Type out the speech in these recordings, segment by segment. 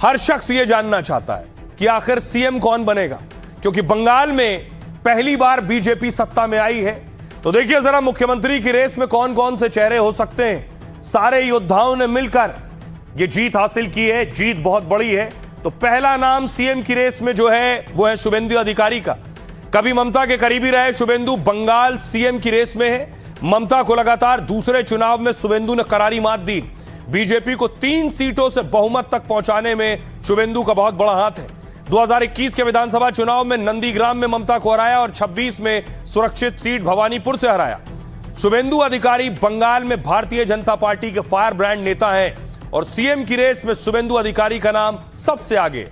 हर शख्स यह जानना चाहता है कि आखिर सीएम कौन बनेगा, क्योंकि बंगाल में पहली बार बीजेपी सत्ता में आई है। तो देखिए जरा मुख्यमंत्री की रेस में कौन कौन से चेहरे हो सकते हैं। सारे योद्धाओं ने मिलकर यह जीत हासिल की है, जीत बहुत बड़ी है। तो पहला नाम सीएम की रेस में जो है वो है शुभेंदु अधिकारी का। कभी ममता के करीबी रहे शुभेंदु, बंगाल सीएम की रेस में है। ममता को लगातार दूसरे चुनाव में शुभेंदु ने करारी मात दी। बीजेपी को 3 सीटों से बहुमत तक पहुंचाने में शुभेंदु का बहुत बड़ा हाथ है। 2021 के विधानसभा चुनाव में नंदीग्राम में ममता को हराया और 26 में सुरक्षित सीट भवानीपुर से हराया। शुभेंदु अधिकारी बंगाल में भारतीय जनता पार्टी के फायर ब्रांड नेता हैं और सीएम की रेस में शुभेंदु अधिकारी का नाम सबसे आगे।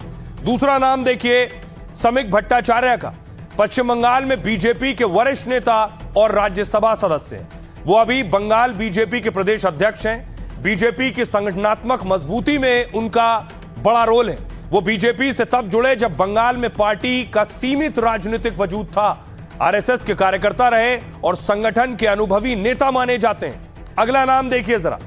दूसरा नाम देखिए समीक भट्टाचार्य का। पश्चिम बंगाल में बीजेपी के वरिष्ठ नेता और राज्यसभा सदस्य हैं। वो अभी बंगाल बीजेपी के प्रदेश अध्यक्ष हैं। बीजेपी की संगठनात्मक मजबूती में उनका बड़ा रोल है। वो बीजेपी से तब जुड़े जब बंगाल में पार्टी का सीमित राजनीतिक वजूद था। आरएसएस के कार्यकर्ता रहे और संगठन के अनुभवी नेता माने जाते हैं। अगला नाम देखिए जरा,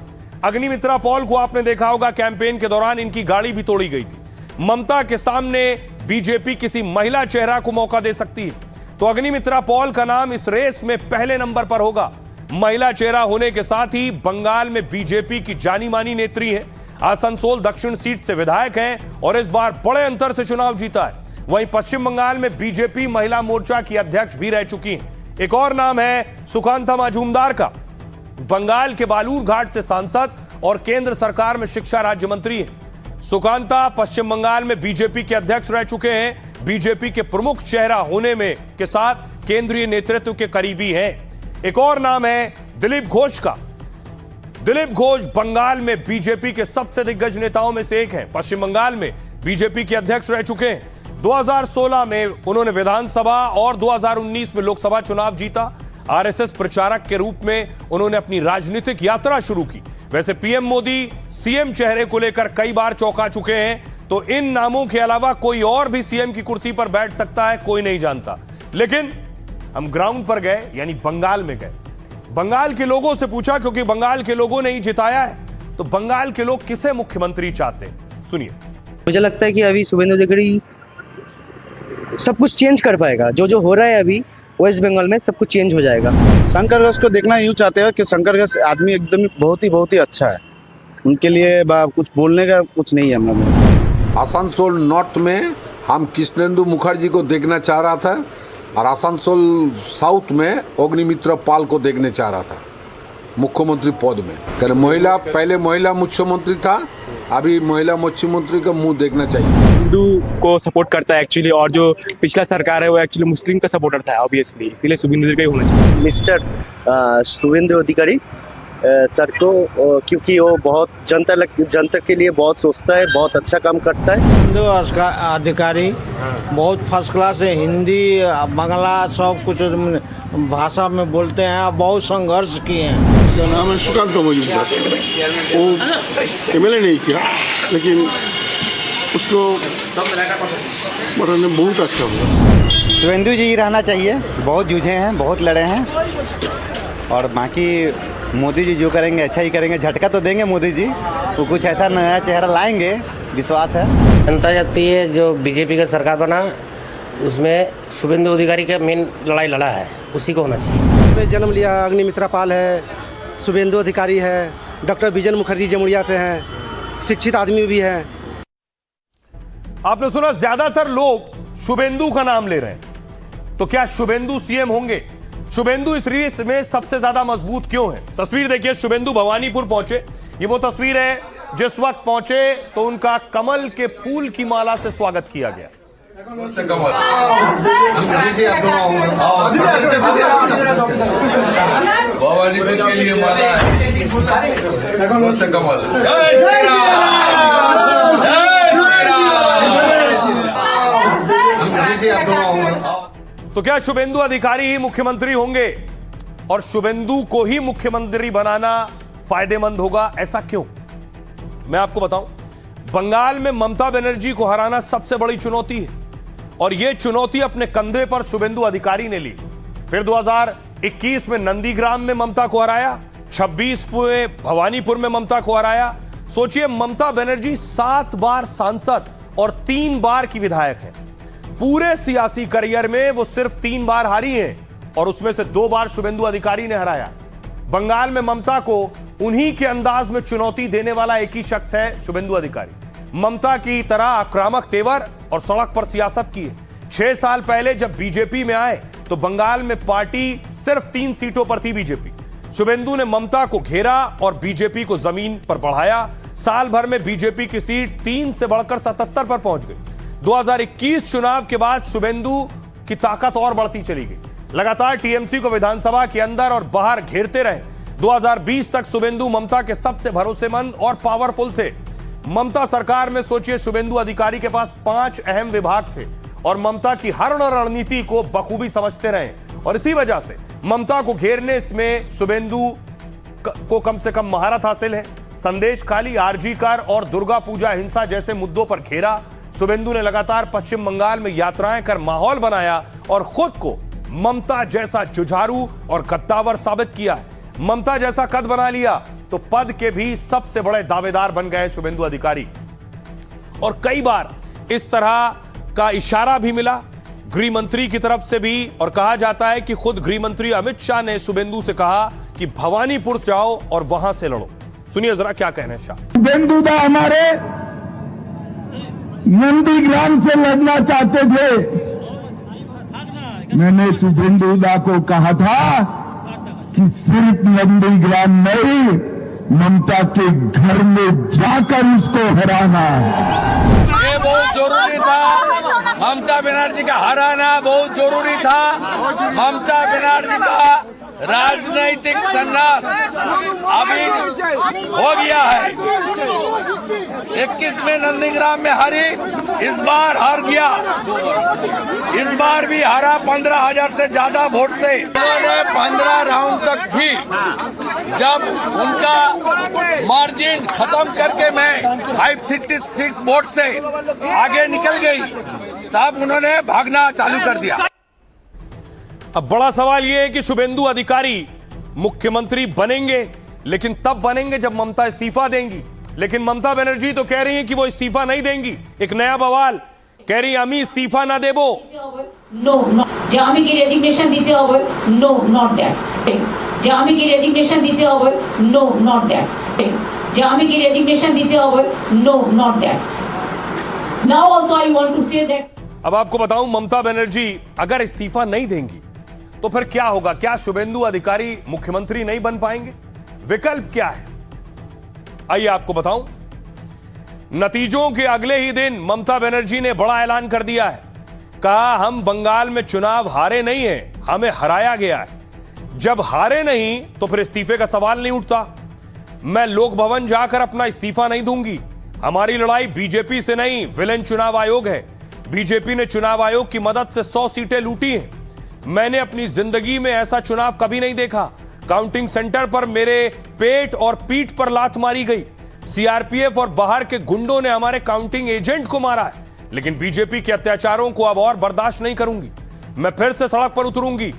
अग्निमित्रा पॉल को आपने देखा होगा, कैंपेन के दौरान इनकी गाड़ी भी तोड़ी गई थी। ममता के सामने बीजेपी किसी महिला चेहरा को मौका दे सकती है, तो अग्निमित्रा पॉल का नाम इस रेस में पहले नंबर पर होगा। महिला चेहरा होने के साथ ही बंगाल में बीजेपी की जानी मानी नेत्री है। आसनसोल दक्षिण सीट से विधायक हैं और इस बार बड़े अंतर से चुनाव जीता है। वहीं पश्चिम बंगाल में बीजेपी महिला मोर्चा की अध्यक्ष भी रह चुकी हैं। एक और नाम है सुकांता मजूमदार का। बंगाल के बालूर घाट से सांसद और केंद्र सरकार में शिक्षा राज्य मंत्री है। सुकांता पश्चिम बंगाल में बीजेपी के अध्यक्ष रह चुके हैं। बीजेपी के प्रमुख चेहरा होने में के साथ केंद्रीय नेतृत्व के करीबी हैं। एक और नाम है दिलीप घोष का। दिलीप घोष बंगाल में बीजेपी के सबसे दिग्गज नेताओं में से एक हैं। पश्चिम बंगाल में बीजेपी के अध्यक्ष रह चुके हैं। 2016 में उन्होंने विधानसभा और 2019 में लोकसभा चुनाव जीता। आरएसएस प्रचारक के रूप में उन्होंने अपनी राजनीतिक यात्रा शुरू की। वैसे पीएम मोदी सीएम चेहरे को लेकर कई बार चौंका चुके हैं, तो इन नामों के अलावा कोई और भी सीएम की कुर्सी पर बैठ सकता है, कोई नहीं जानता। लेकिन हम ग्राउंड पर गए, यानी बंगाल में गए, बंगाल के लोगों से पूछा, क्योंकि बंगाल के लोगों ने ही जिताया है, तो बंगाल के लोग किसे मुख्यमंत्री चाहते हैं, सुनिए। मुझे लगता है कि अभी शुभेंदु अधिकारी सब कुछ चेंज कर पाएगा। जो हो रहा है अभी वेस्ट बंगाल में सब कुछ चेंज हो जाएगा। शंकर घोष को देखना यूँ चाहते हैं कि शंकर घोष आदमी एकदम बहुत ही अच्छा है। उनके लिए कुछ बोलने का कुछ नहीं है हम लोग। आसनसोल नॉर्थ में हम कृष्णेंदु मुखर्जी को देखना चाह रहा था और आसनसोल साउथ में अग्निमित्रा पाल को देखने चाह रहा था मुख्यमंत्री पद में। कारण महिला, पहले महिला मुख्यमंत्री था, अभी महिला मुख्यमंत्री का मुंह देखना चाहिए। हिंदू को सपोर्ट करता है एक्चुअली, और जो पिछला सरकार है वो एक्चुअली मुस्लिम का सपोर्टर था ऑब्वियसली, इसीलिए शुभेंदु अधिकारी होना चाहिए। मिस्टर शुभेंदु अधिकारी सर को, क्योंकि वो बहुत जनता के लिए बहुत सोचता है, बहुत अच्छा काम करता है। शुभेंदु अधिकारी बहुत फर्स्ट क्लास है। हिंदी बांग्ला सब कुछ भाषा में बोलते हैं, बहुत संघर्ष किए हैं। क्या नाम है? सुकांत मजूमदार। वो एमएलए नहीं किया, लेकिन उसको मतलब बहुत अच्छा हुआ। शुभेंदु जी रहना चाहिए, बहुत जूझे हैं, बहुत लड़े हैं, और बाकी मोदी जी जो करेंगे अच्छा ही करेंगे। झटका तो देंगे मोदी जी, वो कुछ ऐसा नया चेहरा लाएंगे, विश्वास है। जनता चाहती है जो बीजेपी का सरकार बना उसमें शुभेंदु अधिकारी का मेन लड़ाई लड़ा है, उसी को होना चाहिए। जन्म लिया अग्निमित्रा पाल है, शुभेंदु अधिकारी है, डॉक्टर बिजन मुखर्जी जमुड़िया से हैं, शिक्षित आदमी भी है। आपने सुना, ज्यादातर लोग शुभेंदु का नाम ले रहे हैं। तो क्या शुभेंदु सीएम होंगे? शुभेंदु इस रेस में सबसे ज्यादा मजबूत क्यों है? तस्वीर देखिए, शुभेंदु भवानीपुर पहुंचे। ये वो तस्वीर है जिस वक्त पहुंचे तो उनका कमल के फूल की माला से स्वागत किया गया। भवानीपुर के लिए माला कमल। तो क्या शुभेंदु अधिकारी ही मुख्यमंत्री होंगे और शुभेंदु को ही मुख्यमंत्री बनाना फायदेमंद होगा? ऐसा क्यों? मैं आपको बताऊं, बंगाल में ममता बनर्जी को हराना सबसे बड़ी चुनौती है और यह चुनौती अपने कंधे पर शुभेंदु अधिकारी ने ली। फिर 2021 में नंदीग्राम में ममता को हराया, 26 में भवानीपुर में ममता को हराया, सोचिए, ममता बनर्जी 7 बार सांसद और 3 बार की विधायक है। पूरे सियासी करियर में वो सिर्फ 3 बार हारी हैं और उसमें से 2 बार शुभेंदु अधिकारी ने हराया। बंगाल में ममता को उन्हीं के अंदाज में चुनौती देने वाला एक ही शख्स है शुभेंदु अधिकारी। ममता की तरह आक्रामक तेवर और सड़क पर सियासत की है। 6 साल पहले जब बीजेपी में आए तो बंगाल में पार्टी सिर्फ 3 सीटों पर थी बीजेपी। शुभेंदु ने ममता को घेरा और बीजेपी को जमीन पर बढ़ाया। साल भर में बीजेपी की सीट 3 से बढ़कर 77 पर पहुंच गई। 2021 चुनाव के बाद शुभेंदु की ताकत और बढ़ती चली गई। लगातार टीएमसी को विधानसभा के अंदर और बाहर घेरते रहे। 2020 तक शुभेंदु ममता के सबसे भरोसेमंद और पावरफुल थे। ममता सरकार में सोचिए, शुभेंदु अधिकारी के पास 5 अहम विभाग थे और ममता की हर रणनीति को बखूबी समझते रहे और इसी वजह से ममता को घेरने में शुभेंदु को कम से कम महारत हासिल है। संदेश खाली, आरजी कार और दुर्गा पूजा हिंसा जैसे मुद्दों पर घेरा। शुभेंदु ने लगातार पश्चिम बंगाल में यात्राएं कर माहौल बनाया और खुद को ममता जैसा जुझारू और गद्दावर साबित किया है। ममता जैसा कद बना लिया तो पद के भी सबसे बड़े दावेदार बन गए शुभेंदु अधिकारी। और कई बार इस तरह का इशारा भी मिला गृह मंत्री की तरफ से भी, और कहा जाता है कि खुद गृह मंत्री अमित शाह ने शुभेंदु से कहा कि भवानीपुर जाओ और वहां से लड़ो। सुनिए जरा क्या कहना है शाह। शुभेंदु दा हमारे नंदीग्राम से लड़ना चाहते थे। मैंने शुभेंदु दा को कहा था कि सिर्फ नंदीग्राम नहीं, ममता के घर में जाकर उसको हराना। ये बहुत जरूरी था। ममता बनर्जी का हराना बहुत जरूरी था। ममता बनर्जी का राजनीतिक संन्यास अभी हो गया है। 21 में नंदीग्राम में हारी, इस बार हार गया। इस बार भी हारा 15,000 से ज्यादा वोट से। उन्होंने 15 राउंड तक थी। जब उनका मार्जिन खत्म करके मैं 536 वोट से आगे निकल गई, तब उन्होंने भागना चालू कर दिया। अब बड़ा सवाल यह है कि शुभेंदु अधिकारी मुख्यमंत्री बनेंगे, लेकिन तब बनेंगे जब ममता इस्तीफा देंगी। लेकिन ममता बनर्जी तो कह रही है कि वो इस्तीफा नहीं देंगी। एक नया बवाल, कह रही আমি इस्तीफा ना देबो। नो যে আমি কি রেজিগনেশন দিতে হবে, नो नॉट दैट। যে আমি কি রেজিগনেশন দিতে হবে, नो नॉट दैट। যে আমি কি রেজিগনেশন দিতে হবে, no not that. Now also I want to say that. अब आपको बताऊं, ममता बनर्जी अगर इस्तीफा नहीं देंगी तो फिर क्या होगा? क्या शुभेंदु अधिकारी मुख्यमंत्री नहीं बन पाएंगे? विकल्प क्या है, आइए आपको बताऊं। नतीजों के अगले ही दिन ममता बनर्जी ने बड़ा ऐलान कर दिया है। कहा, हम बंगाल में चुनाव हारे नहीं हैं, हमें हराया गया है। जब हारे नहीं तो फिर इस्तीफे का सवाल नहीं उठता। मैं लोक भवन जाकर अपना इस्तीफा नहीं दूंगी। हमारी लड़ाई बीजेपी से नहीं, विलेन चुनाव आयोग है। बीजेपी ने चुनाव आयोग की मदद से 100 सीटें लूटी हैं। मैंने अपनी जिंदगी में ऐसा चुनाव कभी नहीं देखा। काउंटिंग सेंटर पर मेरे पेट और पीठ पर लात मारी गई। सीआरपीएफ और बाहर के गुंडों ने हमारे काउंटिंग एजेंट को मारा है। लेकिन बीजेपी के अत्याचारों को अब और बर्दाश्त नहीं करूंगी। मैं फिर से सड़क पर उतरूंगी,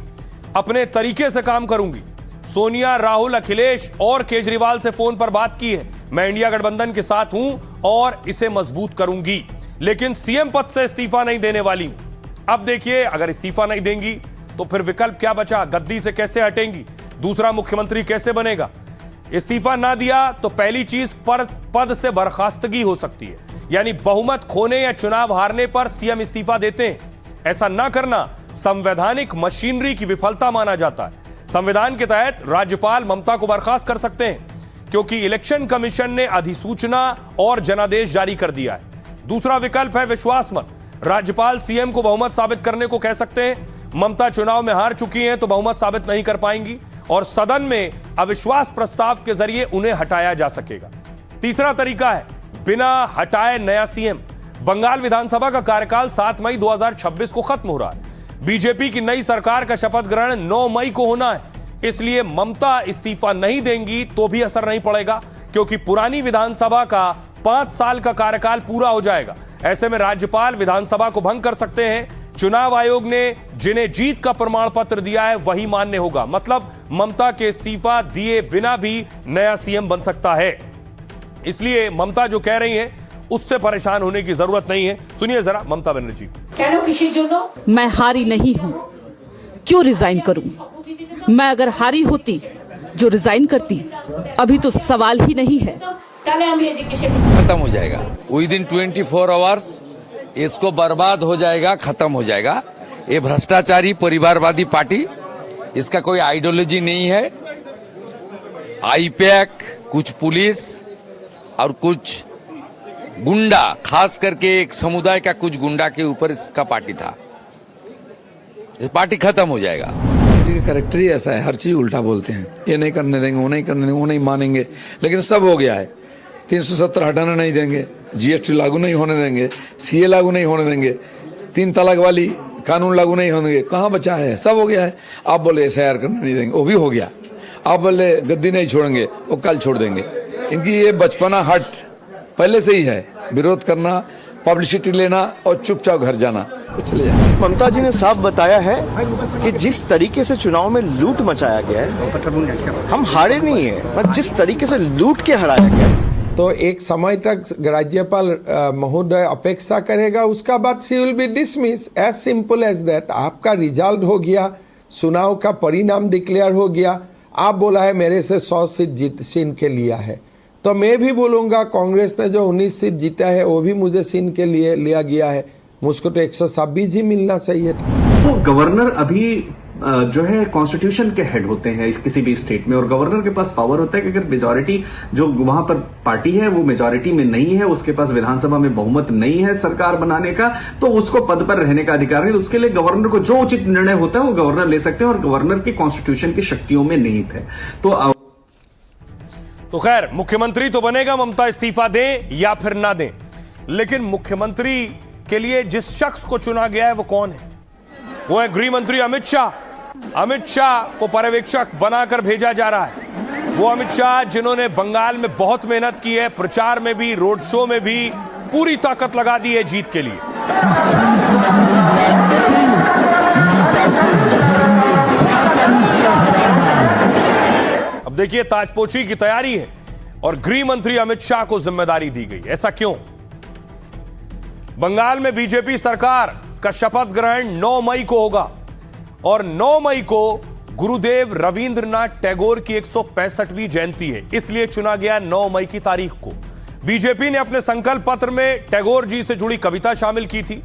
अपने तरीके से काम करूंगी। सोनिया, राहुल, अखिलेश और केजरीवाल से फोन पर बात की है। मैं इंडिया गठबंधन के साथ हूं और इसे मजबूत करूंगी, लेकिन सीएम पद से इस्तीफा नहीं देने वाली हूं। अब देखिए, अगर इस्तीफा नहीं देंगी तो फिर विकल्प क्या बचा? गद्दी से कैसे हटेंगी? दूसरा मुख्यमंत्री कैसे बनेगा? इस्तीफा ना दिया तो पहली चीज पद से बर्खास्तगी हो सकती है, यानी बहुमत खोने या चुनाव हारने पर सीएम इस्तीफा देते हैं। ऐसा ना करना संवैधानिक मशीनरी की विफलता माना जाता है। संविधान के तहत राज्यपाल ममता को बर्खास्त कर सकते हैं, क्योंकि इलेक्शन कमीशन ने अधिसूचना और जनादेश जारी कर दिया है। दूसरा विकल्प है विश्वास मत। राज्यपाल सीएम को बहुमत साबित करने को कह सकते हैं। ममता चुनाव में हार चुकी हैं तो बहुमत साबित नहीं कर पाएंगी और सदन में अविश्वास प्रस्ताव के जरिए उन्हें हटाया जा सकेगा। तीसरा तरीका है बिना हटाए नया सीएम। बंगाल विधानसभा का कार्यकाल 7 मई 2026 को खत्म हो रहा है। बीजेपी की नई सरकार का शपथ ग्रहण 9 मई को होना है। इसलिए ममता इस्तीफा नहीं देंगी तो भी असर नहीं पड़ेगा, क्योंकि पुरानी विधानसभा का 5 साल का कार्यकाल पूरा हो जाएगा। ऐसे में राज्यपाल विधानसभा को भंग कर सकते हैं। चुनाव आयोग ने जिन्हें जीत का प्रमाण पत्र दिया है वही मान्य होगा। मतलब ममता के इस्तीफा दिए बिना भी नया सीएम बन सकता है। इसलिए ममता जो कह रही है उससे परेशान होने की जरूरत नहीं है। सुनिए जरा ममता बनर्जी। কেন কিসের জন্য? मैं हारी नहीं हूं, क्यों रिजाइन करूं? मैं अगर हारी होती जो रिजाइन करती, अभी तो सवाल ही नहीं है। তাহলে আমি রেজিগনেশন खत्म हो जाएगा विद इन 24 आवर्स, इसको बर्बाद हो जाएगा, खत्म हो जाएगा। ये भ्रष्टाचारी परिवारवादी पार्टी, इसका कोई आइडियोलॉजी नहीं है। आईपैक, कुछ पुलिस और कुछ गुंडा, खास करके एक समुदाय का कुछ गुंडा के ऊपर इसका पार्टी था। ये पार्टी खत्म हो जाएगा। जी का कैरेक्टर ही ऐसा है, हर चीज उल्टा बोलते हैं। ये नहीं करने देंगे, वो नहीं करने देंगे, वो नहीं मानेंगे, लेकिन सब हो गया है। 370 हटाना नहीं देंगे, जीएसटी लागू नहीं होने देंगे, सीए लागू नहीं होने देंगे, 3 तलाक वाली कानून लागू नहीं होने देंगे। कहाँ बचा है? सब हो गया है। आप बोले एसआईआर करने नहीं देंगे, वो भी हो गया। आप बोले गद्दी नहीं छोड़ेंगे, वो कल छोड़ देंगे। इनकी ये बचपना हट पहले से ही है, विरोध करना, पब्लिसिटी लेना और चुपचाप घर जाना, तो चले जाए। ममता जी ने साफ बताया है कि जिस तरीके से चुनाव में लूट मचाया गया है, हम हारे नहीं है, पर जिस तरीके से लूट के हराया गया। तो एक समय तक राज्यपाल महोदय अपेक्षा करेगा, उसका बाद she will be dismiss, as simple as that. आपका रिजल्ट हो गया, चुनाव का परिणाम डिक्लेयर हो गया, आप बोला है मेरे से 100 सीट जीत छीन के लिया है, तो मैं भी बोलूंगा कांग्रेस ने जो 19 सीट जीता है वो भी मुझे छीन के लिए लिया गया है, मुझको तो 126 ही मिलना चाहिए था। तो गवर्नर अभी जो है कॉन्स्टिट्यूशन के हेड होते हैं किसी भी स्टेट में, और गवर्नर के पास पावर होता है कि अगर मेजॉरिटी जो वहां पर पार्टी है वो मेजॉरिटी में नहीं है, उसके पास विधानसभा में बहुमत नहीं है सरकार बनाने का, तो उसको पद पर रहने का अधिकार नहीं। उसके लिए गवर्नर को जो उचित निर्णय होता है वो गवर्नर ले सकते हैं, और गवर्नर की कॉन्स्टिट्यूशन की शक्तियों में निहित है। तो खैर मुख्यमंत्री तो बनेगा, ममता इस्तीफा दें या फिर ना दें, लेकिन मुख्यमंत्री के लिए जिस शख्स को चुना गया है वो कौन है? वो है गृह मंत्री अमित शाह। अमित शाह को पर्यवेक्षक बनाकर भेजा जा रहा है। वो अमित शाह जिन्होंने बंगाल में बहुत मेहनत की है, प्रचार में भी, रोड शो में भी पूरी ताकत लगा दी है जीत के लिए। अब देखिए ताजपोशी की तैयारी है और गृह मंत्री अमित शाह को जिम्मेदारी दी गई। ऐसा क्यों? बंगाल में बीजेपी सरकार का शपथ ग्रहण 9 मई को होगा और 9 मई को गुरुदेव रविंद्रनाथ टैगोर की 165वीं जयंती है, इसलिए चुना गया 9 मई की तारीख को। बीजेपी ने अपने संकल्प पत्र में टैगोर जी से जुड़ी कविता शामिल की थी।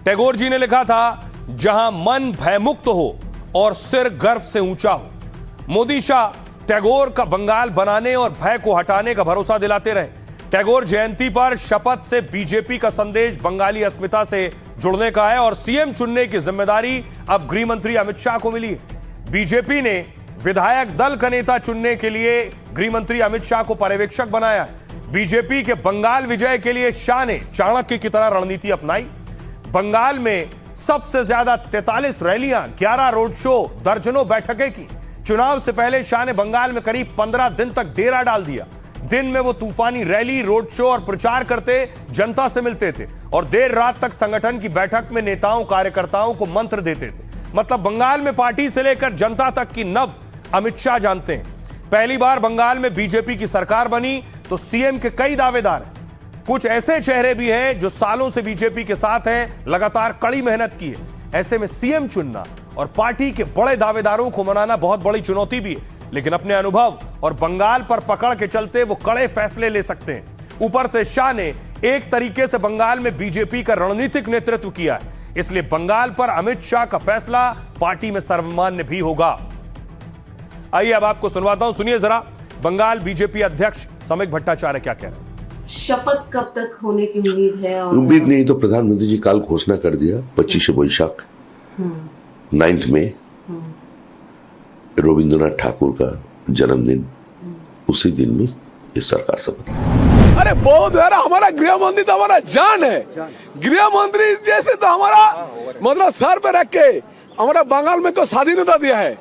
टैगोर जी ने लिखा था, जहां मन भयमुक्त हो और सिर गर्व से ऊंचा हो। मोदी शाह टैगोर का बंगाल बनाने और भय को हटाने का भरोसा दिलाते रहे। टैगोर जयंती पर शपथ से बीजेपी का संदेश बंगाली अस्मिता से जुड़ने का है और सीएम चुनने की जिम्मेदारी अब गृह मंत्री अमित शाह को मिली है। बीजेपी ने विधायक दल का नेता चुनने के लिए गृह मंत्री अमित शाह को पर्यवेक्षक बनाया है। बीजेपी के बंगाल विजय के लिए शाह ने चाणक्य की तरह रणनीति अपनाई। बंगाल में सबसे ज्यादा 43 रैलियां, 11 रोड शो, दर्जनों बैठकें की। चुनाव से पहले शाह ने बंगाल में करीब 15 दिन तक डेरा डाल दिया। दिन में वो तूफानी रैली, रोड शो और प्रचार करते, जनता से मिलते थे और देर रात तक संगठन की बैठक में नेताओं कार्यकर्ताओं को मंत्र देते थे। मतलब बंगाल में पार्टी से लेकर जनता तक की नब्ज अमित शाह जानते हैं। पहली बार बंगाल में बीजेपी की सरकार बनी तो सीएम के कई दावेदार हैं। कुछ ऐसे चेहरे भी हैं जो सालों से बीजेपी के साथ हैं, लगातार कड़ी मेहनत की है। ऐसे में सीएम चुनना और पार्टी के बड़े दावेदारों को मनाना बहुत बड़ी चुनौती भी है, लेकिन अपने अनुभव और बंगाल पर पकड़ के चलते वो कड़े फैसले ले सकते हैं। ऊपर से शाह ने एक तरीके से बंगाल में बीजेपी का रणनीतिक नेतृत्व किया है, इसलिए बंगाल पर अमित शाह का फैसला पार्टी में सर्वमान्य भी होगा। आइए अब आपको सुनवाता हूं, सुनिए जरा बंगाल बीजेपी अध्यक्ष समीक भट्टाचार्य क्या कह रहे हैं। शपथ कब तक होने की उम्मीद है? और उम्मीद नहीं तो प्रधानमंत्री जी कल घोषणा कर दिया 25 वैशाख 9 में रविंद्रनाथ ठाकुर का जन्मदिन, उसी दिन में इस सरकार शपथ ली। अरे बहुत है ना, हमारा गृह मंत्री तो हमारा जान है। गृह मंत्री जैसे तो हमारा मतलब सर पे रख के हमारा बंगाल में को स्वाधीनता दिया है।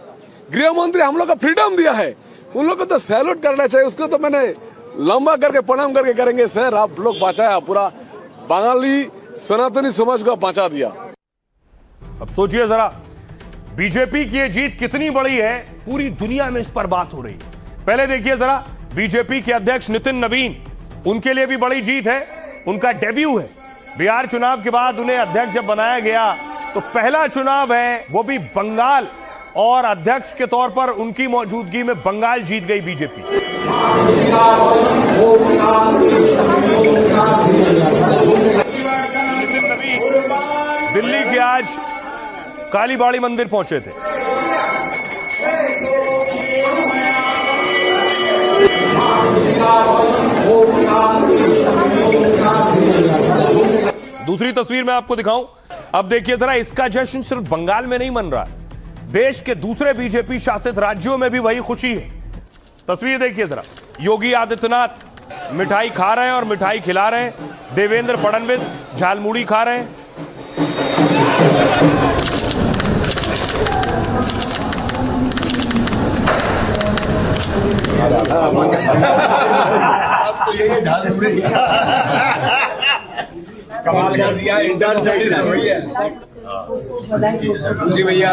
गृह मंत्री हम लोग को फ्रीडम दिया है, उन लोग को तो सैल्यूट करना चाहिए। उसको तो मैंने लंबा करके प्रणाम करके करेंगे, सर आप लोग बचाया, पूरा बंगाली सनातनी समाज को बचा दिया। अब सोचिए जरा बीजेपी की ये जीत कितनी बड़ी है, पूरी दुनिया में इस पर बात हो रही है। पहले देखिए जरा बीजेपी के अध्यक्ष नितिन नवीन उनके लिए भी बड़ी जीत है, उनका डेब्यू है। बिहार चुनाव के बाद उन्हें अध्यक्ष जब बनाया गया तो पहला चुनाव है, वो भी बंगाल, और अध्यक्ष के तौर पर उनकी मौजूदगी में बंगाल जीत गई बीजेपी। दिल्ली के आज कालीबाड़ी मंदिर पहुंचे थे। दूसरी तस्वीर मैं आपको दिखाऊं। अब देखिए जरा, इसका जश्न सिर्फ बंगाल में नहीं मन रहा है, देश के दूसरे बीजेपी शासित राज्यों में भी वही खुशी है। तस्वीर देखिए जरा, योगी आदित्यनाथ मिठाई खा रहे हैं और मिठाई खिला रहे हैं, देवेंद्र फडणवीस झालमुड़ी खा रहे हैं। कमाल कर दिया, इंटर्न जी भैया,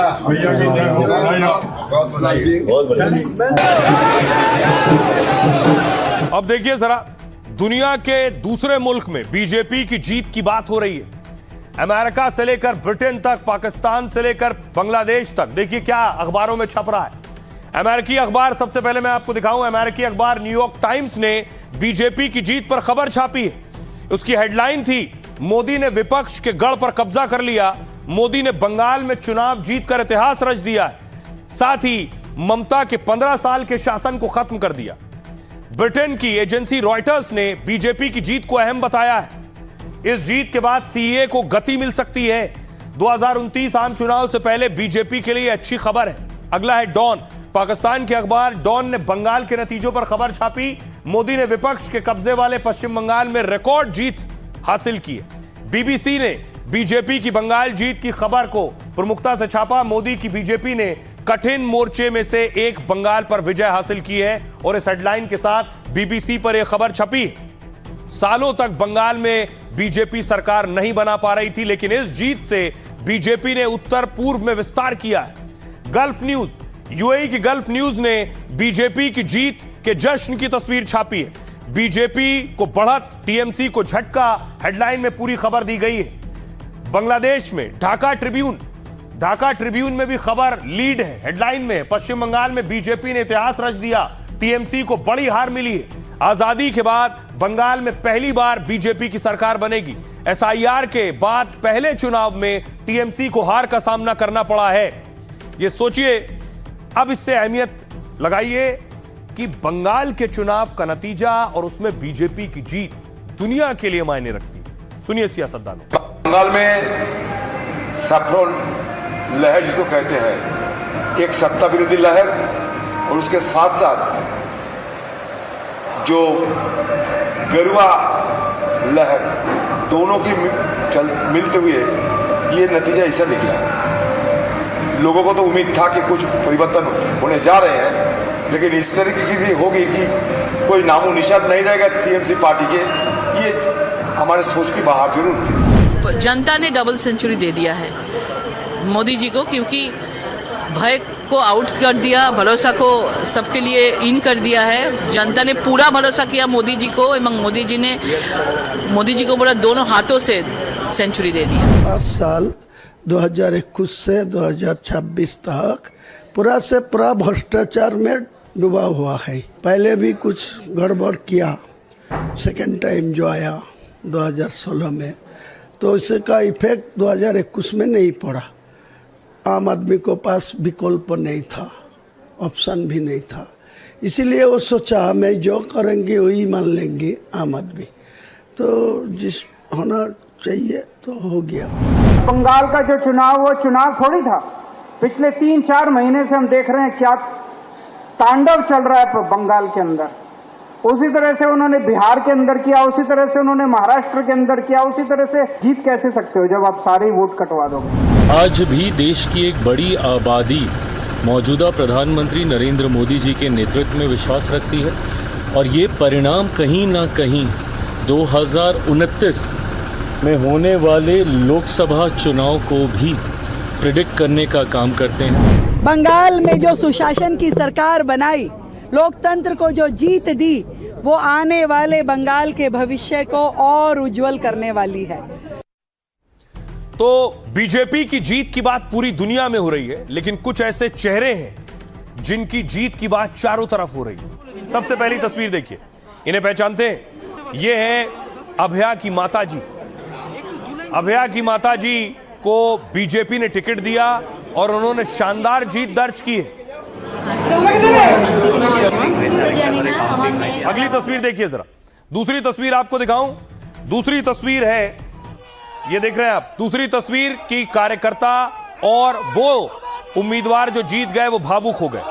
अब देखिए जरा, दुनिया के दूसरे मुल्क में बीजेपी की जीत की बात हो रही है। अमेरिका से लेकर ब्रिटेन तक, पाकिस्तान से लेकर बांग्लादेश तक, देखिए क्या अखबारों में छप रहा है। अमेरिकी अखबार, सबसे पहले मैं आपको दिखाऊं, अमेरिकी अखबार न्यूयॉर्क टाइम्स ने बीजेपी की जीत पर खबर छापी है। उसकी हेडलाइन थी, मोदी ने विपक्ष के गढ़ पर कब्जा कर लिया, मोदी ने बंगाल में चुनाव जीतकर इतिहास रच दिया है, साथ ही ममता के 15 साल के शासन को खत्म कर दिया। ब्रिटेन की एजेंसी रॉयटर्स ने बीजेपी की जीत को अहम बताया है। इस जीत के बाद सीए को गति मिल सकती है। 2029 आम चुनाव से पहले बीजेपी के लिए अच्छी खबर है। अगला है डॉन, पाकिस्तान के अखबार डॉन ने बंगाल के नतीजों पर खबर छापी। मोदी ने विपक्ष के कब्जे वाले पश्चिम बंगाल में रिकॉर्ड जीत हासिल की है। बीबीसी ने बीजेपी की बंगाल जीत की खबर को प्रमुखता से छापा। मोदी की बीजेपी ने कठिन मोर्चे में से एक बंगाल पर विजय हासिल की है, और इस हेडलाइन के साथ बीबीसी पर यह खबर छपी। सालों तक बंगाल में बीजेपी सरकार नहीं बना पा रही थी, लेकिन इस जीत से बीजेपी ने उत्तर पूर्व में विस्तार किया है। गल्फ न्यूज, यूएई की गल्फ न्यूज ने बीजेपी की जीत के जश्न की तस्वीर छापी है। बीजेपी को बढ़त, टीएमसी को झटका, हेडलाइन में पूरी खबर दी गई है। बांग्लादेश में ढाका ट्रिब्यून में भी खबर लीड है, हेडलाइन में, पश्चिम बंगाल में बीजेपी ने इतिहास रच दिया, टीएमसी को बड़ी हार मिली है। आजादी के बाद बंगाल में पहली बार बीजेपी की सरकार बनेगी। एसआईआर के बाद पहले चुनाव में टीएमसी को हार का सामना करना पड़ा है। ये सोचिए, अब इससे अहमियत लगाइए कि बंगाल के चुनाव का नतीजा और उसमें बीजेपी की जीत दुनिया के लिए मायने रखती है। सुनिए सियासतदान। बंगाल में सैफ्रॉन लहर जिसको कहते हैं, एक सत्ता विरोधी लहर, और उसके साथ साथ जो गरुआ लहर, दोनों की मिलते हुए ये नतीजा ऐसा निकला है। लोगों को तो उम्मीद था कि कुछ परिवर्तन होने जा रहे हैं, लेकिन इस तरीके की होगी कि कोई नामो निशान नहीं रहेगा टीएमसी पार्टी के, ये हमारे सोच की बाहर जरूर थी। जनता ने डबल सेंचुरी दे दिया है मोदी जी को, क्योंकि भय को आउट कर दिया, भरोसा को सबके लिए इन कर दिया है। जनता ने पूरा भरोसा किया मोदी जी को, एवं मोदी जी को बोला दोनों हाथों से सेंचुरी दे दिया। 5 साल 2021 से 2026 तक पूरा से पूरा भ्रष्टाचार में डूबा हुआ है। पहले भी कुछ गड़बड़ किया, सेकेंड टाइम जो आया 2016 में, तो इसका इफेक्ट 2021 में नहीं पड़ा। आम आदमी को पास विकल्प नहीं था, ऑप्शन भी नहीं था, इसीलिए वो सोचा मैं जो करेंगे वही मान लेंगे आम आदमी, तो जिस होना चाहिए तो हो गया। बंगाल का जो चुनाव, वो चुनाव थोड़ी था। पिछले 3-4 महीने से हम देख रहे हैं क्या तांडव चल रहा है बंगाल के अंदर। उसी तरह से उन्होंने बिहार के अंदर किया, उसी तरह से उन्होंने महाराष्ट्र के अंदर किया, उसी तरह से जीत कैसे सकते हो जब आप सारे वोट कटवा दोगे। आज भी देश की एक बड़ी आबादी मौजूदा प्रधानमंत्री नरेंद्र मोदी जी के नेतृत्व में विश्वास रखती है, और ये परिणाम कहीं ना कहीं 2029 में होने वाले लोकसभा चुनाव को भी प्रिडिक्ट करने का काम करते हैं। बंगाल में जो सुशासन की सरकार बनाई, लोकतंत्र को जो जीत दी, वो आने वाले बंगाल के भविष्य को और उज्जवल करने वाली है। तो बीजेपी की जीत की बात पूरी दुनिया में हो रही है, लेकिन कुछ ऐसे चेहरे हैं जिनकी जीत की बात चारों तरफ हो रही है। सबसे पहली तस्वीर देखिए, इन्हें पहचानते हैं? ये है अभया की माताजी। अभया की माताजी को बीजेपी ने टिकट दिया और उन्होंने शानदार जीत दर्ज की है। अगली तस्वीर देखिए जरा। दूसरी तस्वीर आपको दिखाऊं। दूसरी तस्वीर है, ये देख रहे हैं आप। दूसरी तस्वीर की कार्यकर्ता और वो उम्मीदवार जो जीत गए वो भावुक हो गए।